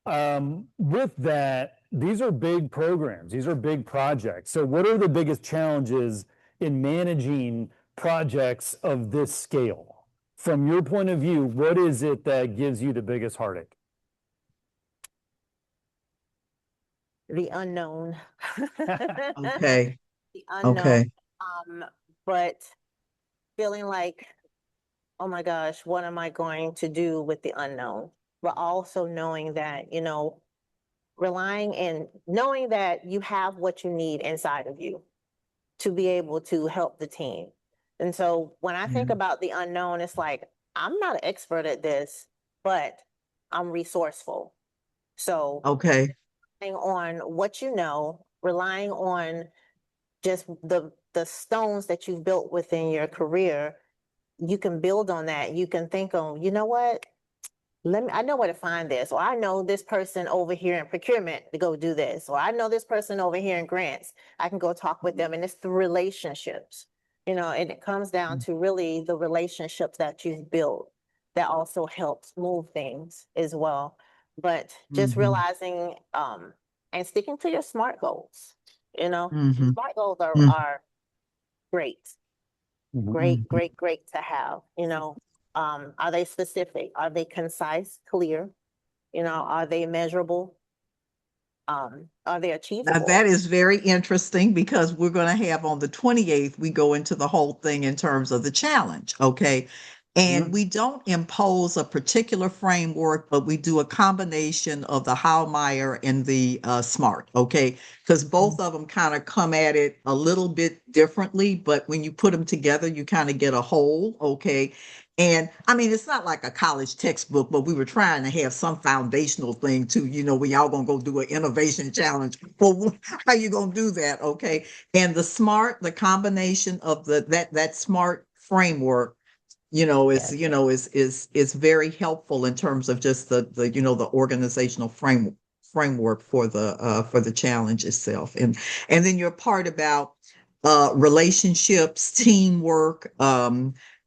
With that, these are big programs, these are big projects. So, what are the biggest challenges in managing projects of this scale? From your point of view, what is it that gives you the biggest heartache? The unknown. Okay, The unknown. okay, But feeling like, oh my gosh, what am I going to do with the unknown? But also knowing that, relying and knowing that you have what you need inside of you to be able to help the team. And so when I think yeah, about the unknown, it's like, I'm not an expert at this, but I'm resourceful. So okay, relying on what you know, relying on just the stones that you've built within your career, you can build on that. You can think on, you know what? I know where to find this, or I know this person over here in procurement to go do this, or I know this person over here in grants. I can go talk with them. And it's the relationships, and it comes down to really the relationships that you've built that also helps move things as well. But just hmm realizing, and sticking to your SMART goals, hmm SMART goals hmm are great, great, hmm great, great to have, are they specific? Are they concise, clear? Are they measurable? Are they Now that achievable? is very interesting because we're going to have on the 28th, we go into the whole thing in terms of the challenge. Okay. And we don't impose a particular framework, but we do a combination of the Meyer and the SMART. Okay. Because both of them kind of come at it a little bit differently, but when you put them together, you kind of get a whole. Okay. And I mean, it's not like a college textbook, but we were trying to have some foundational thing too. We all gonna go do an innovation challenge. Well, how you gonna do that? Okay. And the combination of that SMART framework, Yes. is very helpful in terms of just the organizational framework for the challenge itself. And then your part about relationships, teamwork.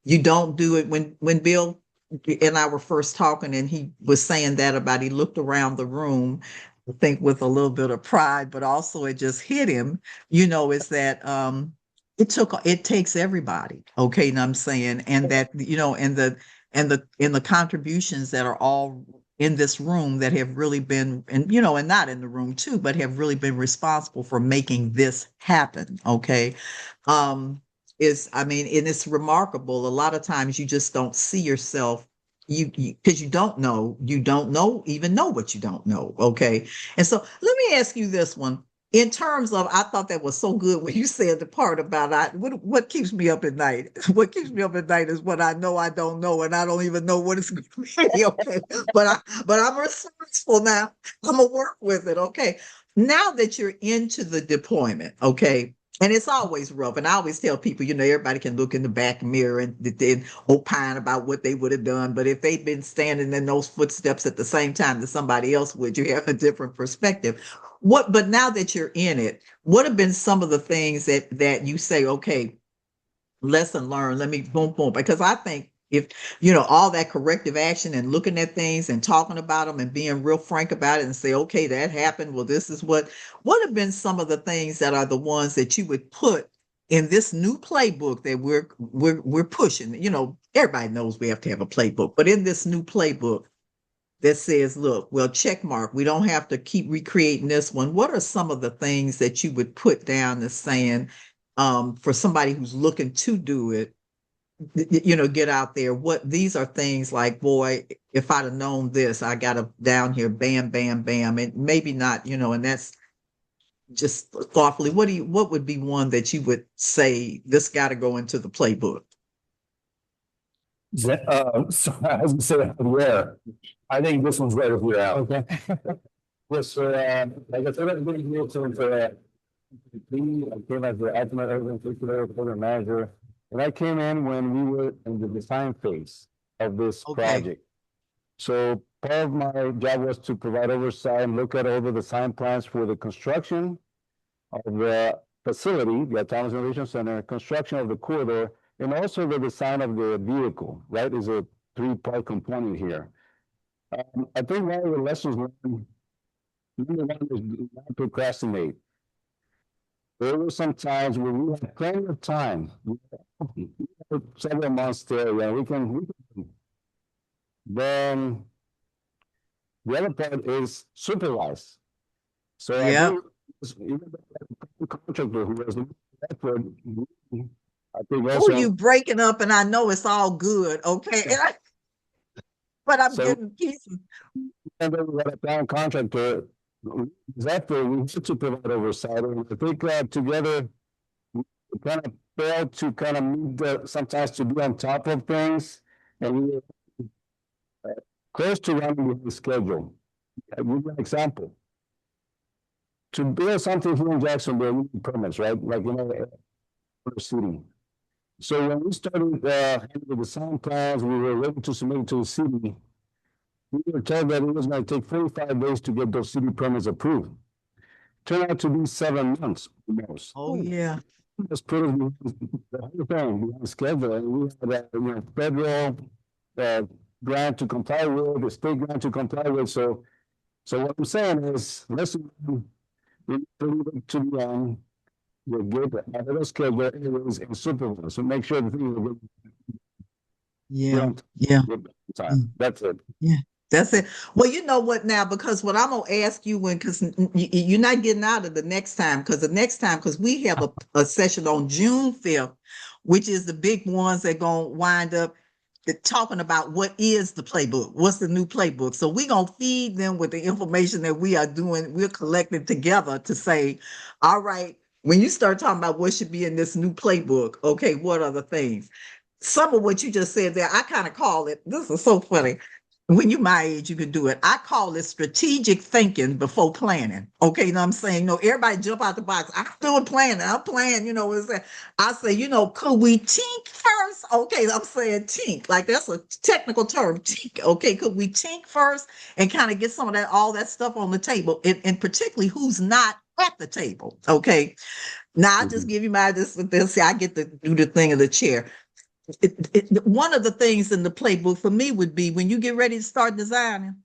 You don't do it when Bill and I were first talking, and he was saying that about he looked around the room, I think with a little bit of pride, but also it just hit him, is that it takes everybody, okay, and I'm saying, and that, and the contributions that are all in this room that have really been, and not in the room too, but have really been responsible for making this happen, okay? I mean, and it's remarkable. A lot of times you just don't see yourself, because you don't know what you don't know. Okay. And so let me ask you this one. In terms of, I thought that was so good when you said the part about what keeps me up at night. What keeps me up at night is what I know I don't know, and I don't even know what it's going to be. Okay, but I'm resourceful now. I'm gonna work with it. Okay, now that you're into the deployment, okay, and it's always rough. And I always tell people, everybody can look in the back mirror and then opine about what they would have done. But if they've been standing in those footsteps at the same time that somebody else would, you have a different perspective. But now that you're in it, what have been some of the things that you say, okay, lesson learned, let me boom, boom, because I think if, all that corrective action and looking at things and talking about them and being real frank about it and say, okay, that happened. Well, this is what have been some of the things that are the ones that you would put in this new playbook that we're pushing? Everybody knows we have to have a playbook, but in this new playbook that says, look, well, check mark, we don't have to keep recreating this one. What are some of the things that you would put down as saying, for somebody who's looking to do it, get out there? What these are things like, boy, if I'd have known this, I got to down here, bam, bam, bam, and maybe not, and just thoughtfully, what would be one that you would say this got to go into the playbook? So I was gonna say, yeah, I think this one's right up your alley. Okay. Yes, so, like I said, I'm going to go to, I came as the ultimate urban program manager, and I came in when we were in the design phase of this Okay. project. So part of my job was to provide oversight and look at all the design plans for the construction of the facility, the Autonomous Innovation Center, construction of the corridor, and also the design of the vehicle, right? Is a three-part component here. I think one of the lessons learned, number one is do not procrastinate. There were some times where we had plenty of time, several months there, yeah, we can. Then the other part is supervise. So Yeah. I think even the contractor who was looking at effort, I think Oh, also. you breaking up, and I know it's all good, okay? But I'm So- getting pieces. And then we had a town contractor, exactly, we had to provide oversight, and I think together, we kind of failed to kind of move sometimes to be on top of things, and we were close to running with the schedule. I'll give you an example. To build something here in Jacksonville, we need permits, right? Like, for the city. So when we started having the design plans, we were ready to submit it to the city. We were told that it was going to take 45 days to get those city permits approved. Turned out to be 7 months almost. Oh, yeah. Just put us the whole thing behind schedule, and we had a federal grant to comply with, the state grant to comply with. So what I'm saying is, let's to be on the good ahead of schedule anyways and supervise. So make sure the things are good. Yeah. Yeah. Time. That's it. Yeah. That's it. Well, you know what now, because what I'm going to ask you because you're not getting out of the next time, because we have a session on June 5th, which is the big ones that going to wind up talking about what is the playbook, what's the new playbook. So we're going to feed them with the information that we're collecting together to say, all right, when you start talking about what should be in this new playbook, okay, what are the things? Some of what you just said there, I kind of call it, this is so funny. When you're my age, you can do it. I call it strategic thinking before planning. Okay, you know what I'm saying? No, everybody jump out the box. I'm doing planning. I'm planning, I say, could we tink first? Okay, I'm saying tink. Like that's a technical term, tink. Okay, could we tink first and kind of get some of that, all that stuff on the table, and particularly who's not at the table. Okay. Now I just give you my this. I get to do the thing of the chair. One of the things in the playbook for me would be when you get ready to start designing,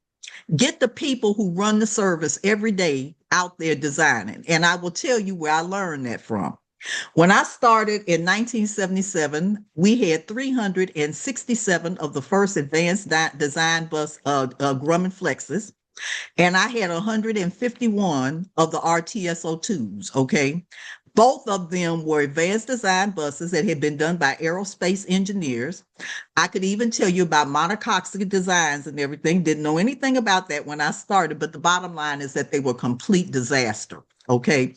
get the people who run the service every day out there designing. And I will tell you where I learned that from. When I started in 1977, we had 367 of the first advanced design bus Grumman Flexes, and I had 151 of the RTSO2s, okay? Both of them were advanced design buses that had been done by aerospace engineers. I could even tell you about monocoque designs and everything. Didn't know anything about that when I started, but the bottom line is that they were complete disaster, okay?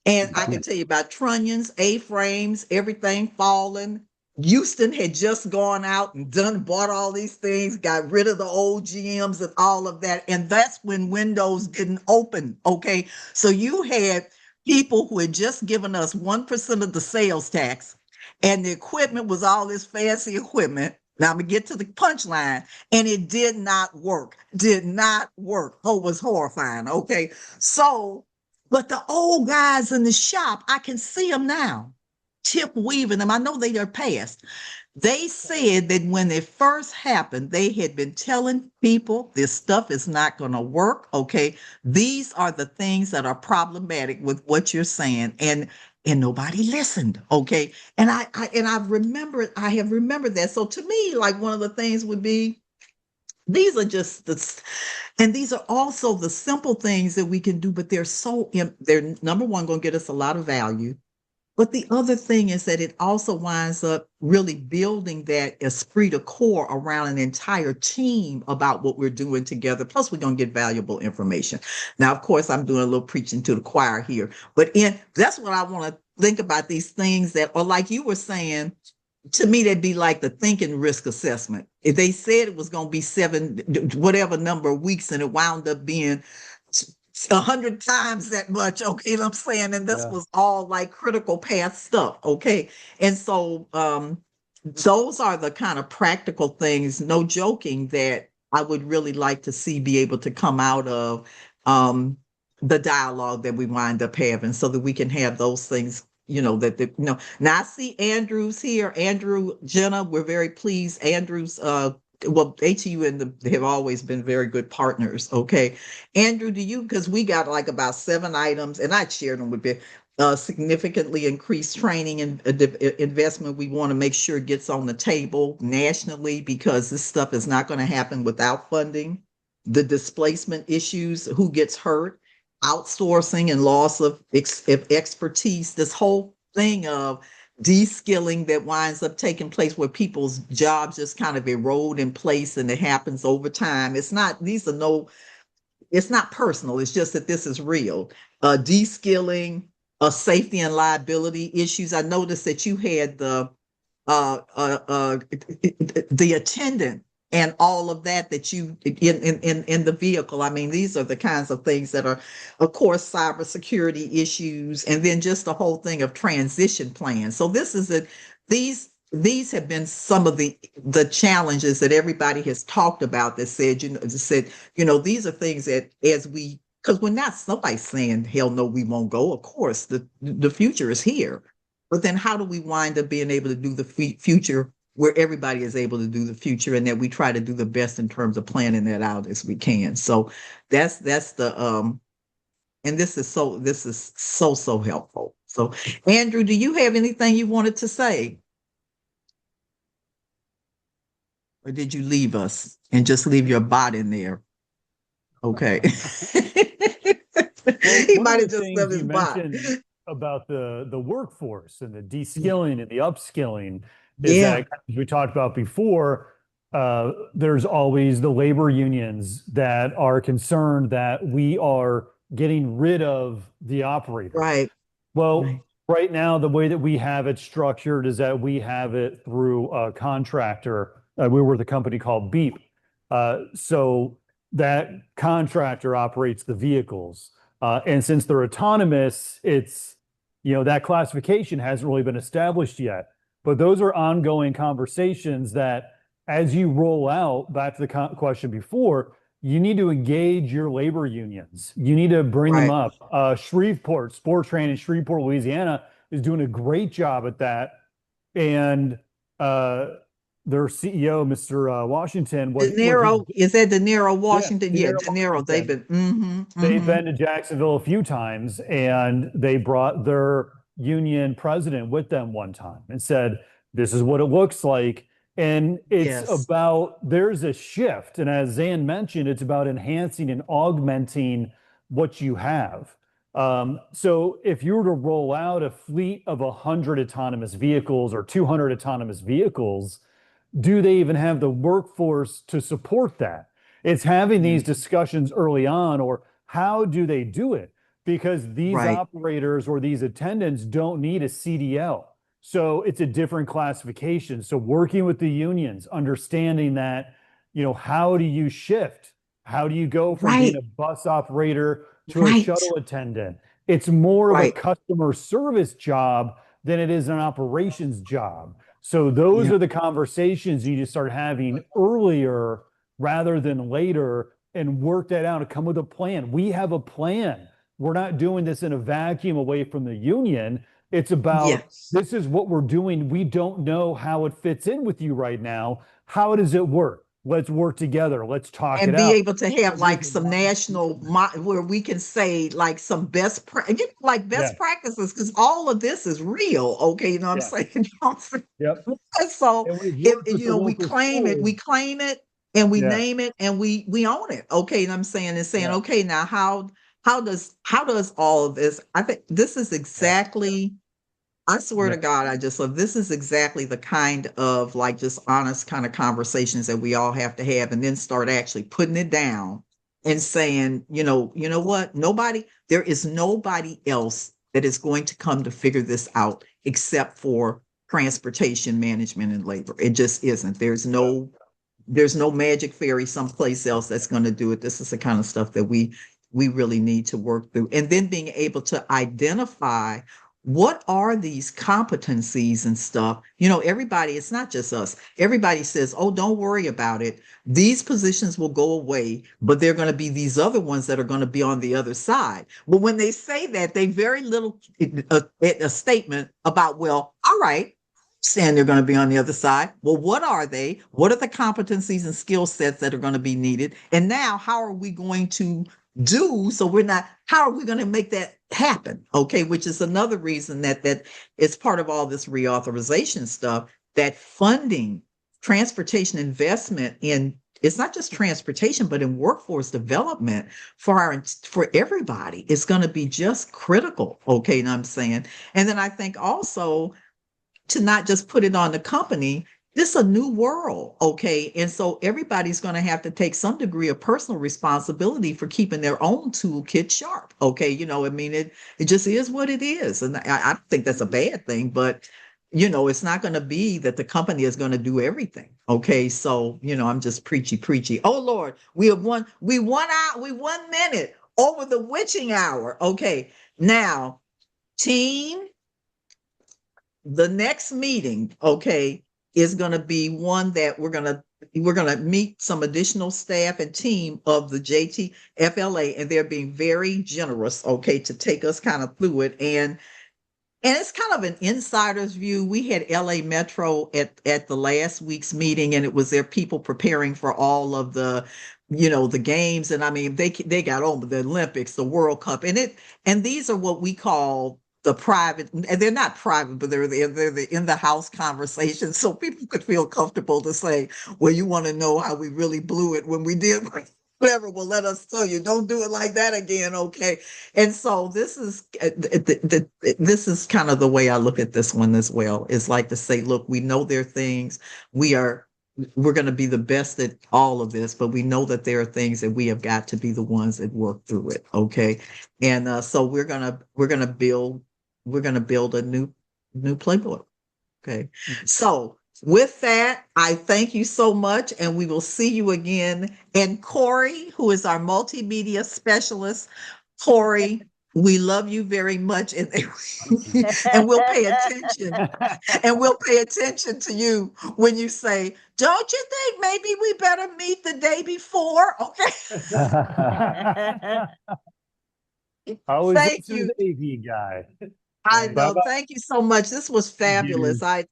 And I can tell you about trunnions, A-frames, everything falling. Houston had just gone out and bought all these things, got rid of the old GMs and all of that. And that's when windows didn't open, okay? So you had people who had just given us 1% of the sales tax, and the equipment was all this fancy equipment. Now I'm gonna get to the punchline, and it did not work. Did not work. Oh, it was horrifying. Okay, so, but the old guys in the shop, I can see them now, tip weaving them. I know they are past. They said that when it first happened, they had been telling people this stuff is not going to work. Okay, these are the things that are problematic with what you're saying, and nobody listened. Okay, and I have remembered that. So to me, like one of the things would be, these are just and these are also the simple things that we can do, but they're number one, going to get us a lot of value. But the other thing is that it also winds up really building that esprit de corps around an entire team about what we're doing together. Plus, we're going to get valuable information. Now, of course, I'm doing a little preaching to the choir here, but that's what I want to think about, these things that are like you were saying. To me, that'd be like the thinking risk assessment. If they said it was going to be 7, whatever number of weeks, and it wound up being 100 times that much. Okay, you know what I'm saying? And this was all like critical path stuff. Okay. And so those are the kind of practical things, no joking, that I would really like to see be able to come out of the dialogue that we wind up having, so that we can have those things, now I see Andrew's here. Andrew, Jenna, we're very pleased. Andrew's well, HU have always been very good partners. Okay. Andrew, because we got like about 7 items, and I shared them with you. Significantly increased training and investment we want to make sure gets on the table nationally, because this stuff is not going to happen without funding. The displacement issues, who gets hurt, outsourcing and loss of expertise, this whole thing of de-skilling that winds up taking place, where people's jobs just kind of erode in place, and it happens over time. It's not personal. It's just that this is real. De-skilling, safety and liability issues. I noticed that you had the attendant and all of that you in the vehicle. I mean, these are the kinds of things that are, of course, cybersecurity issues, and then just the whole thing of transition plans. So these have been some of the challenges that everybody has talked about, that said, these are things that because we're not somebody's saying, hell no, we won't go. Of course, the future is here. But then how do we wind up being able to do the future where everybody is able to do the future, and that we try to do the best in terms of planning that out as we can. So that's the and this is so helpful. So Andrew, do you have anything you wanted to say? Or did you leave us and just leave your bot in there? Okay. He might have just left his bot. About the workforce and the de-skilling and the upskilling is that, as we talked about before, there's always the labor unions that are concerned that we are getting rid of the operator. Right. Well, right now, the way that we have it structured is that we have it through a contractor. We were with a company called Beep. So that contractor operates the vehicles. And since they're autonomous, it's, that classification hasn't really been established yet. But those are ongoing conversations that, as you roll out, back to the question before, you need to engage your labor unions. You need to bring them up. Shreveport, Sportran in Shreveport, Louisiana, is doing a great job at that. And their CEO, Mr. Washington, is that De Niro, Washington? Yeah, De Niro. They've been they've been to Jacksonville a few times, and they brought their union president with them one time and said, "This is what it looks like." And it's about, there's a shift. And as Zan mentioned, it's about enhancing and augmenting what you have. So if you were to roll out a fleet of 100 autonomous vehicles or 200 autonomous vehicles, do they even have the workforce to support that? It's having these discussions early on, or how do they do it? Because these operators or these attendants don't need a CDL. So it's a different classification. So working with the unions, understanding that, how do you shift? How do you go from being a bus operator to a shuttle attendant? It's more of a customer service job than it is an operations job. So those are the conversations you need to start having earlier rather than later, and work that out and come with a plan. We have a plan. We're not doing this in a vacuum away from the union. It's about, this is what we're doing. We don't know how it fits in with you right now. How does it work? Let's work together. Let's talk and it out. be able to have like some national, where we can say like some best practices, because all of this is real. Okay, you know what I'm saying? Yep. So we claim it, and we name it, and we own it. Okay, you know what I'm saying? And saying, okay, now how does all of this? I think this is exactly I swear Yeah. to God, I just love this is exactly the kind of like just honest kind of conversations that we all have to have and then start actually putting it down and saying, you know what? There is nobody else that is going to come to figure this out except for transportation management and labor. It just isn't. There's no magic fairy someplace else that's going to do it. This is the kind of stuff that we really need to work through. And then being able to identify what are these competencies and stuff. Everybody, it's not just us. Everybody says, oh, don't worry about it. These positions will go away, but they're going to be these other ones that are going to be on the other side. Well, when they say that, they very little a statement about, well, all right, saying they're going to be on the other side. Well, what are they? What are the competencies and skill sets that are going to be needed? And now, how are we going to how are we going to make that happen? Okay, which is another reason that it's part of all this reauthorization stuff, that funding, transportation investment in, it's not just transportation, but in workforce development for everybody is going to be just critical. Okay, and I'm saying, and then I think also to not just put it on the company. This is a new world, okay? And so everybody's going to have to take some degree of personal responsibility for keeping their own toolkit sharp, okay? It just is what it is. And I don't think that's a bad thing, but it's not going to be that the company is going to do everything, okay? So, I'm just preachy. Oh Lord, we 1 minute over the witching hour. Okay, now, team, the next meeting, okay, is going to be one that we're going to meet some additional staff and team of the JTFLA, and they're being very generous, okay, to take us kind of through it. And it's kind of an insider's view. We had LA Metro at the last week's meeting, and it was their people preparing for all of the the games. And I mean, they got on with the Olympics, the World Cup, and these are what we call the private, and they're not private, but they're the in the house conversations. So people could feel comfortable to say, well, you want to know how we really blew it when we did whatever. Well, let us tell you, don't do it like that again. Okay. And so this is kind of the way I look at this one as well. Is like to say, look, we know there are things we're going to be the best at all of this, but we know that there are things that we have got to be the ones that work through it. Okay. And so we're going to build a new playbook. Okay. So with that, I thank you so much, and we will see you again. And Corey, who is our multimedia specialist, Corey, we love you very much, and we'll pay attention. And we'll pay attention to you when you say, "Don't you think maybe we better meet the day before?" Okay. I always Thank listen to you. the AV guy. I know. Bye-bye. Thank you so much. This was fabulous. I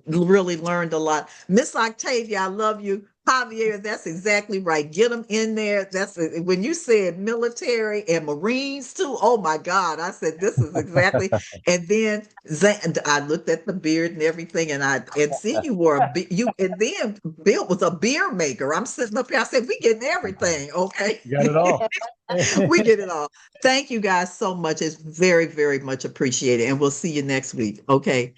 really learned a lot. Miss Octavia, I love you. Javier, that's exactly right. Get them in there. That's when you said military and Marines too. Oh my God. I said, this is exactly. And then I looked at the beard and everything, and see you were and then Bill was a beer maker. I'm sitting up here. I said, we getting everything. Okay. You got it all. We get it all. Thank you guys so much. It's very, very much appreciated. And we'll see you next week. Okay.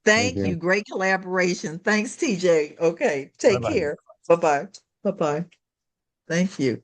Thank you. Great collaboration. Thanks, TJ. Okay. Take Bye-bye. care. Bye-bye. Bye-bye. Thank you.